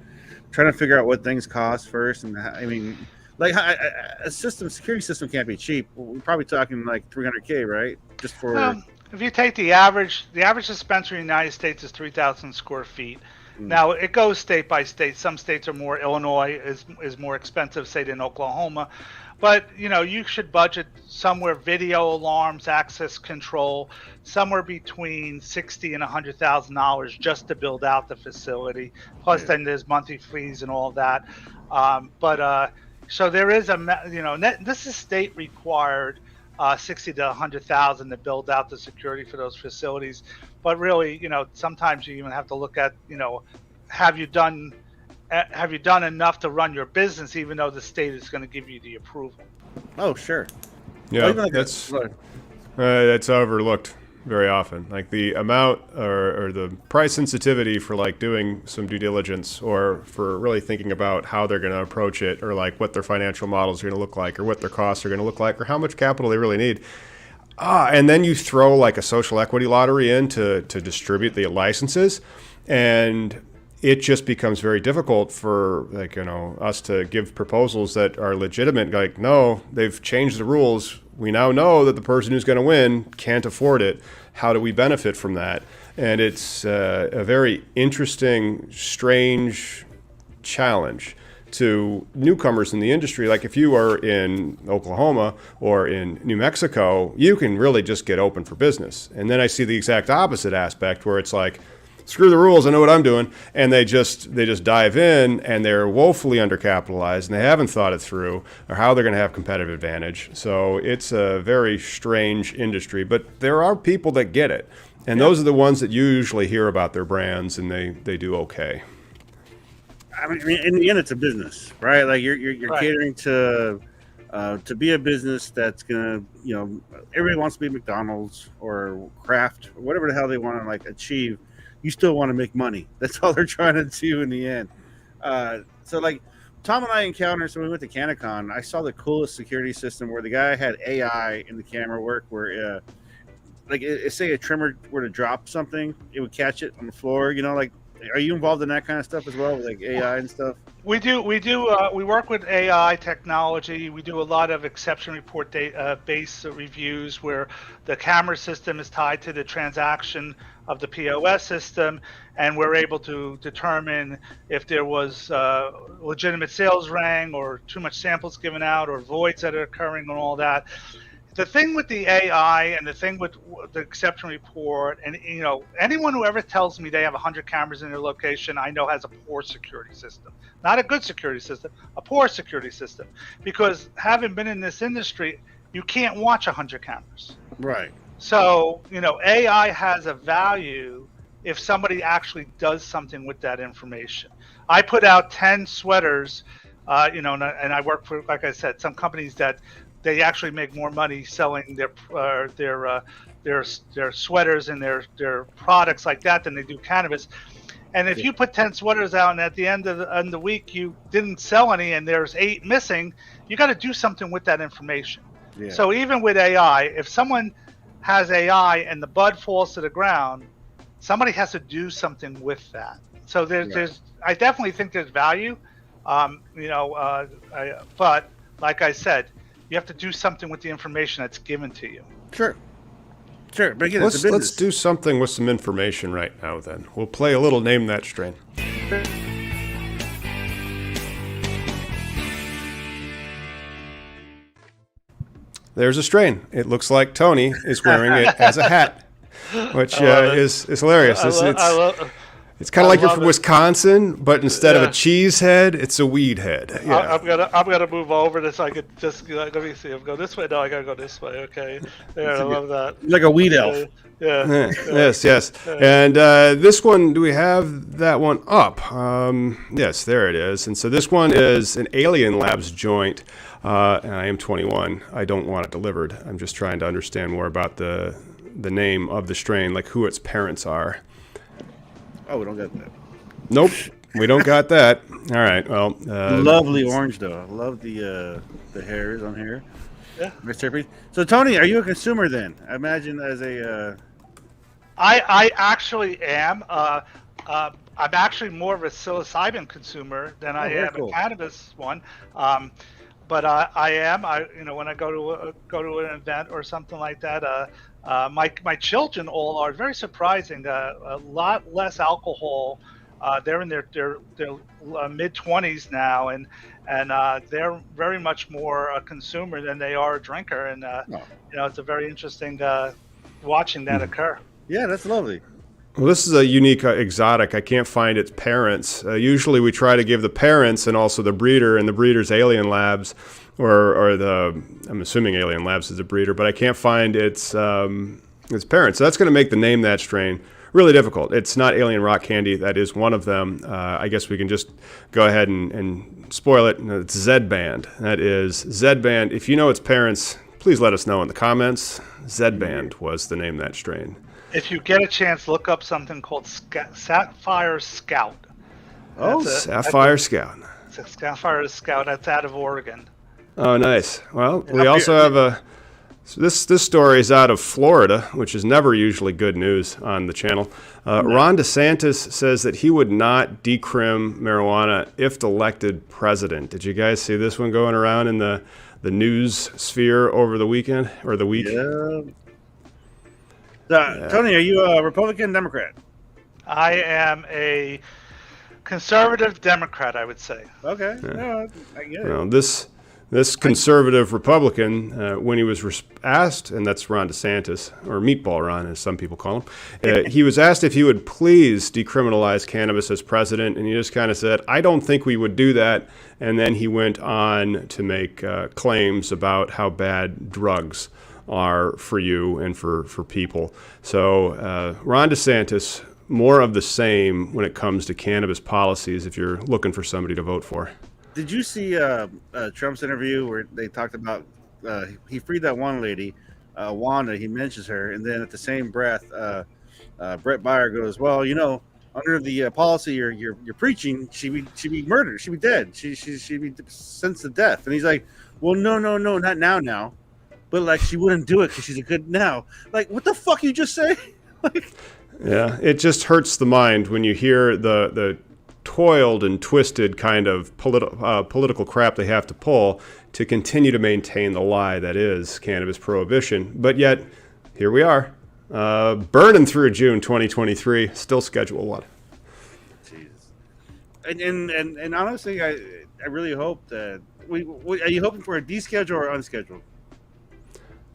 trying to figure out what things cost first. And like a security system can't be cheap. We're probably talking like $300K, right? Just for if you take the average dispensary in the United States is 3,000 square feet. Now it goes state by state. Some states are more. Illinois is more expensive, say, than Oklahoma. But you should budget somewhere, video alarms, access control, somewhere between $60,000 and $100,000 just to build out the facility. Plus, then there's monthly fees and all that. So there is this is state required, 60 to 100,000 to build out the security for those facilities. But really, sometimes you even have to look at, have you done enough to run your business, even though the state is going to give you the approval? Oh, sure. Yeah, that's overlooked very often. Like the amount or the price sensitivity for like doing some due diligence, or for really thinking about how they're going to approach it, or like what their financial models are going to look like, or what their costs are going to look like, or how much capital they really need. And then you throw like a social equity lottery in to distribute the licenses, and it just becomes very difficult for us to give proposals that are legitimate. Like, no, they've changed the rules. We now know that the person who's going to win can't afford it. How do we benefit from that? And it's a very interesting, strange challenge to newcomers in the industry. Like if you are in Oklahoma or in New Mexico, you can really just get open for business. And then I see the exact opposite aspect where it's like, screw the rules, I know what I'm doing. And they just dive in, and they're woefully undercapitalized, and they haven't thought it through or how they're going to have competitive advantage. So it's a very strange industry, but there are people that get it. And those are the ones that you usually hear about their brands, and they do okay. I mean, in the end, it's a business, right? Like you're Right. catering to be a business that's gonna, everybody wants to be McDonald's or Kraft or whatever the hell they want to like achieve. You still want to make money. That's all they're trying to do in the end. So like Tom and I encountered, so we went to CannaCon. I saw the coolest security system where the guy had AI in the camera work, where say a trimmer were to drop something, it would catch it on the floor. Are you involved in that kind of stuff as well, like AI and stuff? We do. We work with AI technology. We do a lot of exception report based reviews where the camera system is tied to the transaction of the POS system, and we're able to determine if there was legitimate sales rang or too much samples given out or voids that are occurring and all that. The thing with the AI and the thing with the exception report, and anyone who ever tells me they have 100 cameras in their location, I know has a poor security system. Not a good security system, a poor security system. Because having been in this industry, you can't watch 100 cameras. Right. So, AI has a value if somebody actually does something with that information. I put out 10 sweaters, and I work for, like I said, some companies that they actually make more money selling their sweaters and their products like that than they do cannabis. And if you put 10 sweaters out and at the end of the week you didn't sell any and there's 8 missing, you got to do something with that information. Yeah. So even with AI, if someone has AI and the bud falls to the ground, somebody has to do something with that. So there's I definitely think there's value, but like I said, you have to do something with the information that's given to you. Sure. But again, let's do something with some information right now. Then we'll play a little Name That Strain. There's a strain. It looks like Tony is wearing it as a hat, which is hilarious. It's kind of like you're from Wisconsin, but instead of a cheese head, it's a weed head. Yeah. I'm gonna move over this. So I could just let me see. I'm go this way. No, I gotta go this way. Okay. Yeah, I love that. Like a weed elf. Yeah. Yes. And this one, do we have that one up? Yes, there it is. And so this one is an Alien Labs joint. And I am 21. I don't want it delivered. I'm just trying to understand more about the name of the strain, like who its parents are. Oh, we don't got that. Nope, we don't got that. All right, well. Lovely orange, though. I love the hairs on here. Yeah. So, Tony, are you a consumer then? I imagine as a... I actually am. I'm actually more of a psilocybin consumer than I am a cannabis one. But I am. When I go to an event or something like that, my children all are very surprising. A lot less alcohol. They're in their mid-20s now, and they're very much more a consumer than they are a drinker. And it's a very interesting watching that occur. Yeah, that's lovely. Well, this is a unique exotic. I can't find its parents. Usually we try to give the parents and also the breeder, and the breeder's Alien Labs, or I'm assuming Alien Labs is a breeder, but I can't find its parents. So that's going to make the Name That strain really difficult. It's not Alien Rock Candy. That is one of them. I guess we can just go ahead and spoil it. It's Z-Band. That is Z-Band. If you know its parents, please let us know in the comments. Z-Band was the Name That strain. If you get a chance, look up something called Sapphire Scout. Sapphire Scout. Sapphire Scout. That's out of Oregon. Oh, nice. Well, we also have this story is out of Florida, which is never usually good news on the channel. Ron DeSantis says that he would not decrim marijuana if elected president. Did you guys see this one going around in the news sphere over the weekend or the week? Yeah. Tony, are you a Republican, Democrat? I am a conservative Democrat, I would say. Okay. Yeah, I get it. Well, this conservative Republican, when he was asked, and that's Ron DeSantis, or Meatball Ron, as some people call him, he was asked if he would please decriminalize cannabis as president, and he just kind of said, I don't think we would do that. And then he went on to make claims about how bad drugs are for you and for people. So Ron DeSantis, more of the same when it comes to cannabis policies if you're looking for somebody to vote for. Did you see Trump's interview where they talked about he freed that one lady, Wanda, he mentions her, and then at the same breath, Brett Baier goes, well, under the policy you're preaching, she'd be murdered, she'd be dead, she'd be sentenced to death. And he's like, well, no, not now. But like she wouldn't do it because she's a good now. Like, what the fuck you just say? Yeah, it just hurts the mind when you hear the toiled and twisted kind of political crap they have to pull to continue to maintain the lie that is cannabis prohibition. But yet, here we are, burning through June 2023, still Schedule 1. Jesus. And honestly, I really hope that are you hoping for a deschedule or unscheduled?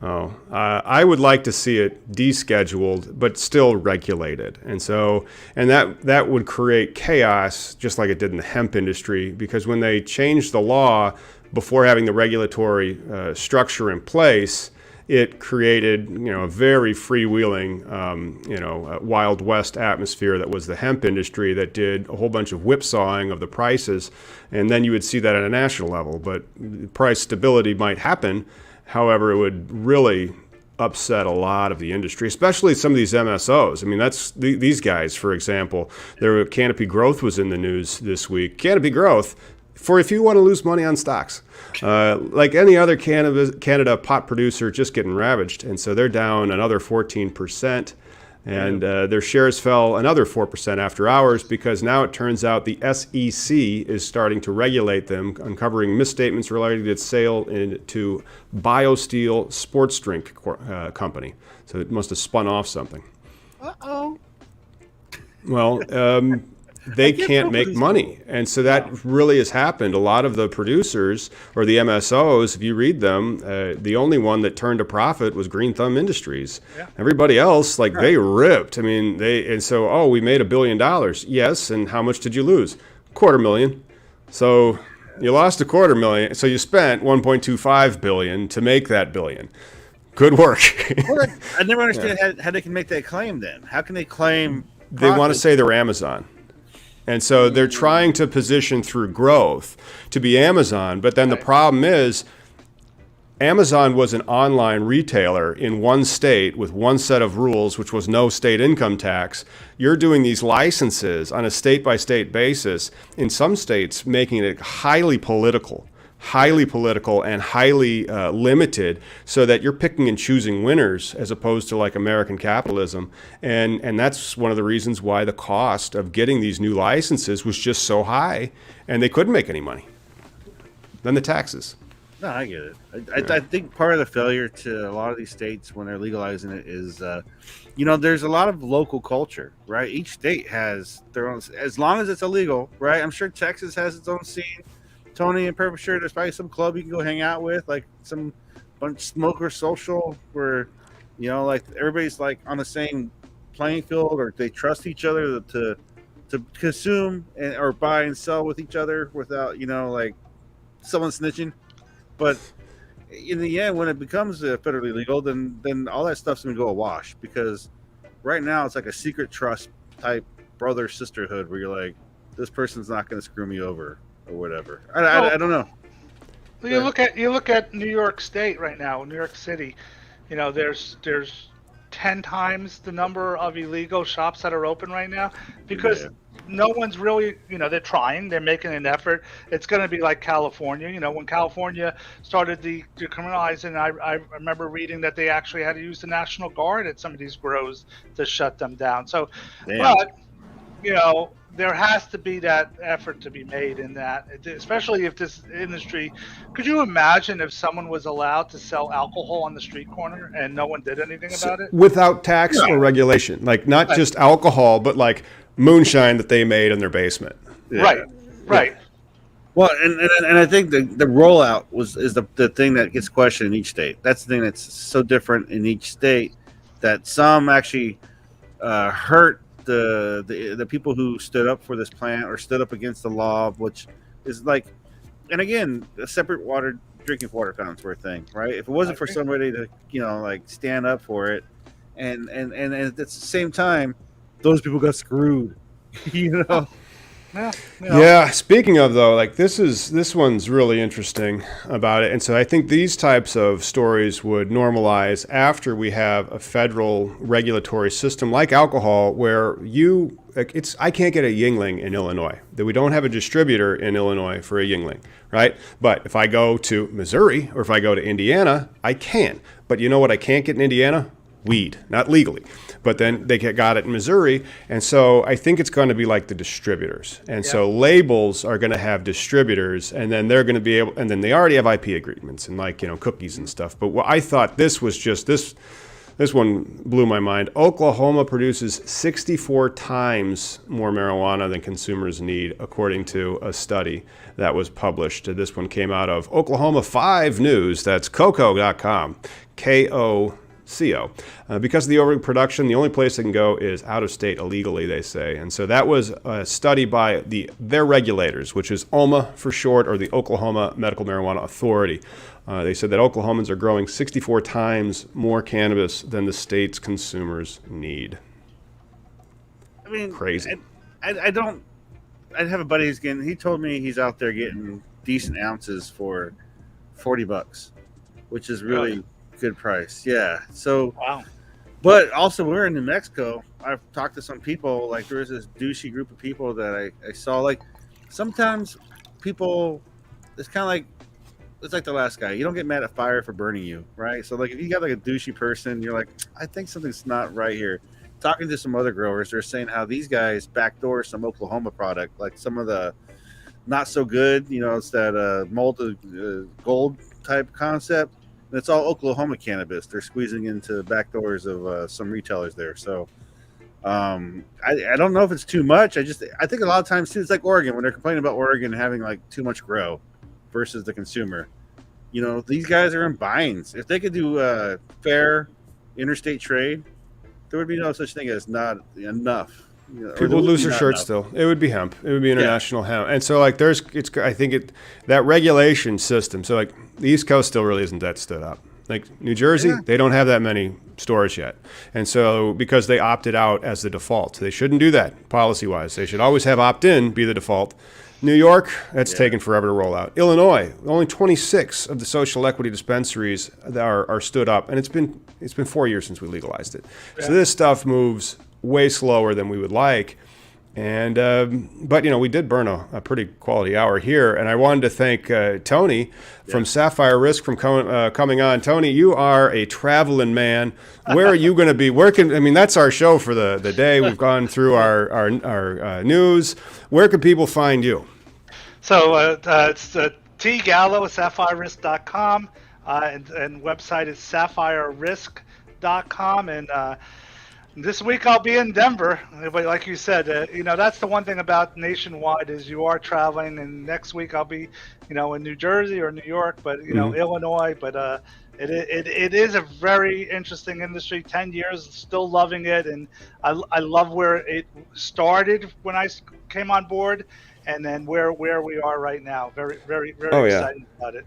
Oh, I would like to see it descheduled, but still regulated. And that would create chaos, just like it did in the hemp industry, because when they changed the law before having the regulatory structure in place, it created, a very freewheeling, Wild West atmosphere that was the hemp industry that did a whole bunch of whipsawing of the prices. And then you would see that at a national level. But price stability might happen. However, it would really upset a lot of the industry, especially some of these MSOs. I mean, that's these guys, for example. Their Canopy Growth was in the news this week. Canopy Growth, for if you want to lose money on stocks, like any other Canada pot producer, just getting ravaged. And so they're down another 14%. And their shares fell another 4% after hours because now it turns out the SEC is starting to regulate them, uncovering misstatements related to its sale to BioSteel sports drink company. So it must have spun off something. Uh-oh. Well, they can't make money. And so that really has happened. A lot of the producers or the MSOs, if you read them, the only one that turned a profit was Green Thumb Industries. Yeah. Everybody else, they ripped. I mean, we made $1 billion. Yes, and how much did you lose? $250,000. So you lost $250,000. So you spent $1.25 billion to make that billion. Good work. Well, I never understand how they can make that claim then. How can they claim profit? They want to say they're Amazon. And so they're trying to position through growth to be Amazon. But then the problem is Amazon was an online retailer in one state with one set of rules, which was no state income tax. You're doing these licenses on a state-by-state basis, in some states making it highly political and highly limited, so that you're picking and choosing winners as opposed to like American capitalism. And that's one of the reasons why the cost of getting these new licenses was just so high, and they couldn't make any money. Then the taxes. No, I get it. I think part of the failure to a lot of these states when they're legalizing it is, there's a lot of local culture, right? Each state has their own, as long as it's illegal, right? I'm sure Texas has its own scene. Tony, I'm pretty sure there's probably some club you can go hang out with, like some bunch smoker social where, everybody's like on the same playing field, or they trust each other to consume or buy and sell with each other without, someone snitching. But in the end, when it becomes federally legal, then all that stuff's going to go awash, because right now it's like a secret trust type brother sisterhood where you're like, this person's not going to screw me over. Or whatever. I don't know. Well, you look at New York State right now, New York City. There's 10 times the number of illegal shops that are open right now because no one's really, they're trying, they're making an effort. It's going to be like California. When California started decriminalizing, I remember reading that they actually had to use the National Guard at some of these grows to shut them down. So, but there has to be that effort to be made in that, especially if this industry. Could you imagine if someone was allowed to sell alcohol on the street corner and no one did anything about it? Without tax or regulation, like not just alcohol, but like moonshine that they made in their basement. Yeah. Right. Well, and I think the rollout is the thing that gets questioned in each state. That's the thing that's so different in each state, that some actually hurt the people who stood up for this plan or stood up against the law, which is like, and again, a separate drinking water fountains were a thing, right? If it wasn't for somebody to stand up for it, and at the same time, those people got screwed, Yeah. Speaking of though, this one's really interesting about it, and so I think these types of stories would normalize after we have a federal regulatory system like alcohol, where I can't get a Yingling in Illinois. That we don't have a distributor in Illinois for a Yingling, right? But if I go to Missouri or if I go to Indiana, I can. But you know what I can't get in Indiana? weed, not legally. But then they got it in Missouri, and so I think it's going to be like the distributors. And so labels are going to have distributors, and then they're going to be able, and then they already have IP agreements and like, cookies and stuff. But what I thought this was just this one blew my mind. Oklahoma produces 64 times more marijuana than consumers need, according to a study that was published. This one came out of Oklahoma 5 News. That's KOCO.com, KOCO. Because of the overproduction, the only place they can go is out of state illegally, they say. And so that was a study by their regulators, which is OMA for short, or the Oklahoma Medical Marijuana Authority. They said that Oklahomans are growing 64 times more cannabis than the state's consumers need. I mean, crazy. I have a buddy he told me he's out there getting decent ounces for $40, which is really good price. Yeah. So, Wow. But also, we're in New Mexico. I've talked to some people. Like, there was this douchey group of people that I saw. Like, sometimes people, it's kind of like, it's like the last guy. You don't get mad at fire for burning you, right? So, like, if you got like a douchey person, you're like, I think something's not right here. Talking to some other growers, they're saying how these guys backdoor some Oklahoma product, like some of the not so good. It's that molded gold type concept. It's all Oklahoma cannabis. They're squeezing into back doors of some retailers there. So I don't know if it's too much. I think a lot of times too, it's like Oregon when they're complaining about Oregon having like too much grow versus the consumer. These guys are in binds. If they could do fair interstate trade, there would be no such thing as not enough. People would lose their shirts still. It would be hemp. It would be international hemp. And so like that regulation system. So like the East Coast still really isn't that stood up. Like New Jersey, they don't have that many stores yet. And so because they opted out as the default, they shouldn't do that policy wise. They should always have opt-in be the default. New York, that's taken forever to roll out. Illinois, only 26 of the social equity dispensaries that are stood up, and it's been 4 years since we legalized it. Yeah. So this stuff moves way slower than we would like. And but we did burn a pretty quality hour here, and I wanted to thank Tony from Sapphire Risk from coming on. Tony, you are a traveling man. Where are you going to be? That's our show for the day. We've gone through our news. Where can people find you? So it's T Gallo at sapphirerisk.com, and website is sapphirerisk.com, and this week I'll be in Denver, but like you said, that's the one thing about nationwide is you are traveling, and next week I'll be, in New Jersey or New York, but Illinois. But it is a very interesting industry. 10 years, still loving it, and I love where it started when I came on board, and then where we are right now. Very, very, very excited about it.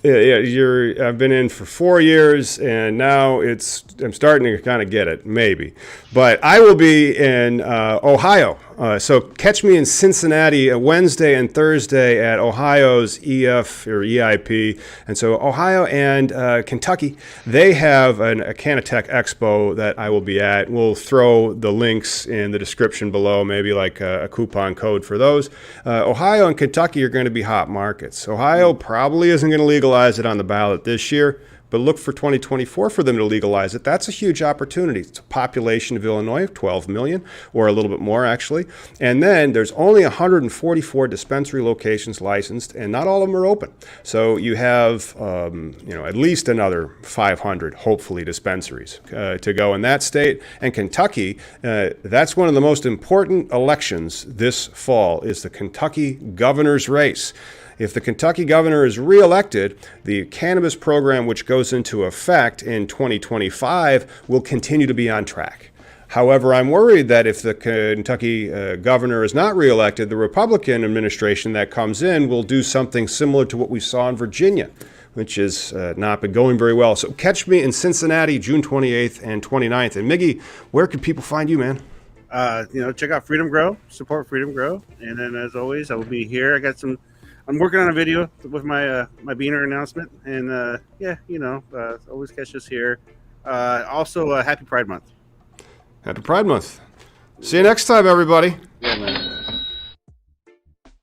Yeah. I've been in for 4 years, and now I'm starting to kind of get it, maybe. But I will be in Ohio. So catch me in Cincinnati Wednesday and Thursday at Ohio's EF or EIP. And so Ohio and Kentucky, they have a Canatech Expo that I will be at. We'll throw the links in the description below, maybe like a coupon code for those. Ohio and Kentucky are going to be hot markets. Ohio probably isn't going to legalize it on the ballot this year, but look for 2024 for them to legalize it. That's a huge opportunity. It's a population of Illinois of 12 million, or a little bit more actually. And then there's only 144 dispensary locations licensed, and not all of them are open. So you have, at least another 500, hopefully, dispensaries to go in that state. And Kentucky, that's one of the most important elections this fall, is the Kentucky governor's race. If the Kentucky governor is reelected, the cannabis program, which goes into effect in 2025, will continue to be on track. However, I'm worried that if the Kentucky governor is not reelected, the Republican administration that comes in will do something similar to what we saw in Virginia, which has not been going very well. So catch me in Cincinnati, June 28th and 29th. And Miggy, where can people find you, man? Check out Freedom Grow, support Freedom Grow. And then as always, I will be here. I'm working on a video with my Beaner announcement, and always catch us here. Also, Happy Pride Month. Happy Pride Month. See you next time, everybody. Yeah, man.